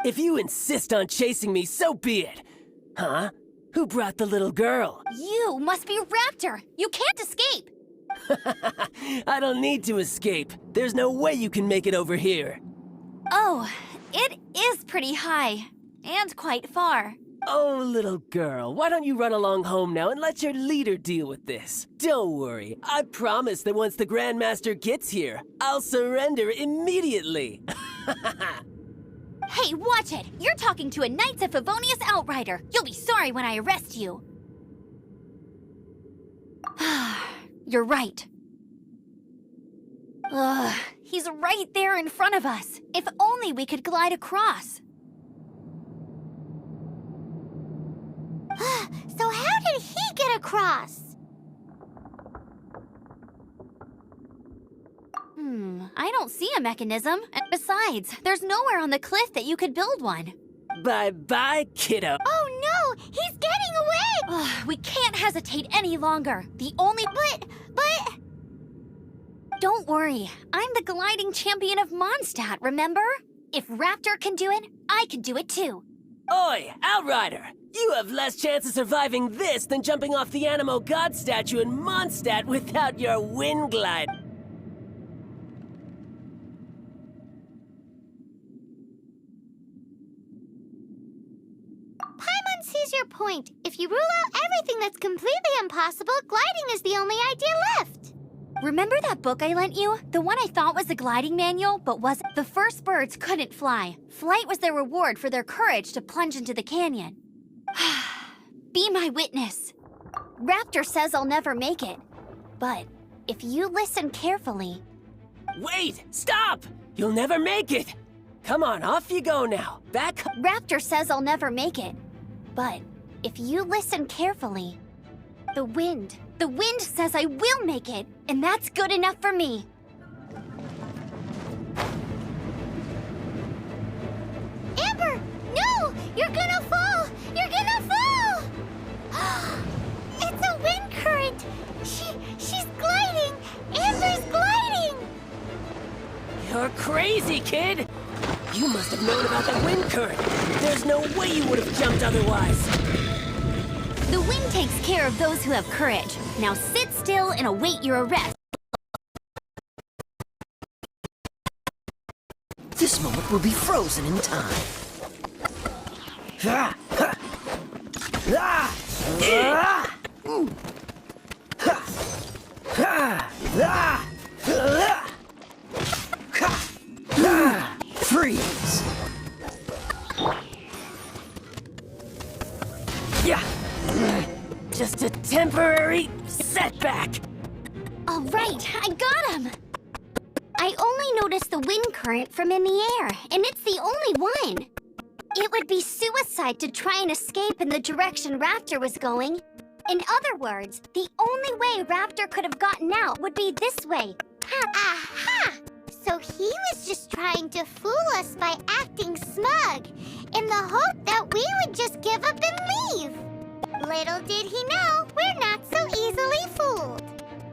If you insist on chasing me, so be it. Huh? Who brought the little girl? You must be Raptor! You can't escape! I don't need to escape. There's no way you can make it over here. Oh, it is pretty high. And quite far. Oh, little girl, why don't you run along home now and let your leader deal with this? Don't worry, I promise that once the Grandmaster gets here, I'll surrender immediately. Hey, watch it! You're talking to a Knights of Favonius outrider. You'll be sorry when I arrest you. You're right. Ugh, he's right there in front of us. If only we could glide across. So how did he get across? I don't see a mechanism. And besides, there's nowhere on the cliff that you could build one. Bye-bye, kiddo. Oh no! He's getting away! We can't hesitate any longer. The only... But... Don't worry. I'm the gliding champion of Mondstadt, remember? If Raptor can do it, I can do it too. Oi, Outrider! You have less chance of surviving this than jumping off the Animo God statue in Mondstadt without your wind glide. Paimon sees your point. If you rule out everything that's completely impossible, gliding is the only idea left. Remember that book I lent you? The one I thought was the gliding manual, but wasn't. The first birds couldn't fly. Flight was their reward for their courage to plunge into the canyon. Be my witness. Raptor says I'll never make it. But if you listen carefully... Wait! Stop! You'll never make it! Come on, off you go now. Back... Raptor says I'll never make it. But if you listen carefully... The wind says I will make it, and that's good enough for me. Amber! No! You're gonna fall! You're gonna fall! It's a wind current! She's gliding! Amber's gliding! You're crazy, kid! You must have known about the wind current. There's no way you would have jumped otherwise. The wind takes care of those who have courage. Now sit still and await your arrest. This moment will be frozen in time. Freeze! Yeah! Just a temporary setback! All right, I got him! I only noticed the wind current from in the air, and it's the only one. It would be suicide to try and escape in the direction Raptor was going. In other words, the only way Raptor could have gotten out would be this way. Aha! So he was just trying to fool us by acting smug, in the hope that we would just give up and leave. Little did he know, we're not so easily fooled.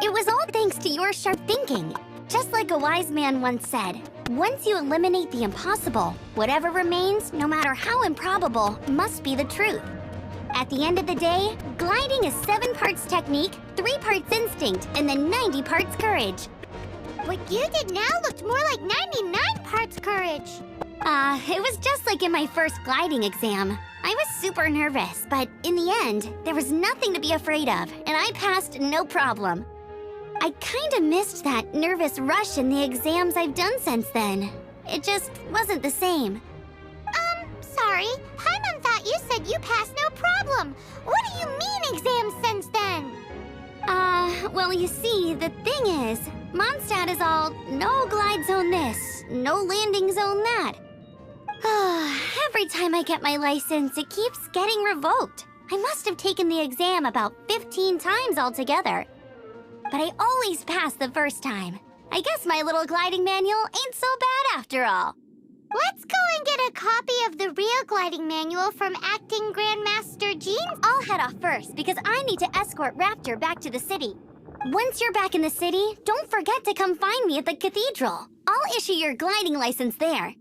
It was all thanks to your sharp thinking. Just like a wise man once said, once you eliminate the impossible, whatever remains, no matter how improbable, must be the truth. At the end of the day, gliding is 7 parts technique, 3 parts instinct, and then 90 parts courage. What you did now looked more like 99 parts courage. It was just like in my first gliding exam. I was super nervous, but in the end, there was nothing to be afraid of, and I passed no problem. I kinda missed that nervous rush in the exams I've done since then. It just wasn't the same. Sorry. Paimon thought you said you passed no problem. What do you mean exams since then? Well, you see, the thing is, Mondstadt is all no glide zone this, no landing zone that. Every time I get my license, it keeps getting revoked. I must have taken the exam about 15 times altogether. But I always pass the first time. I guess my little gliding manual ain't so bad after all. Let's go and get a copy of the real gliding manual from Acting Grandmaster Jean. I'll head off first because I need to escort Raptor back to the city. Once you're back in the city, don't forget to come find me at the cathedral. I'll issue your gliding license there.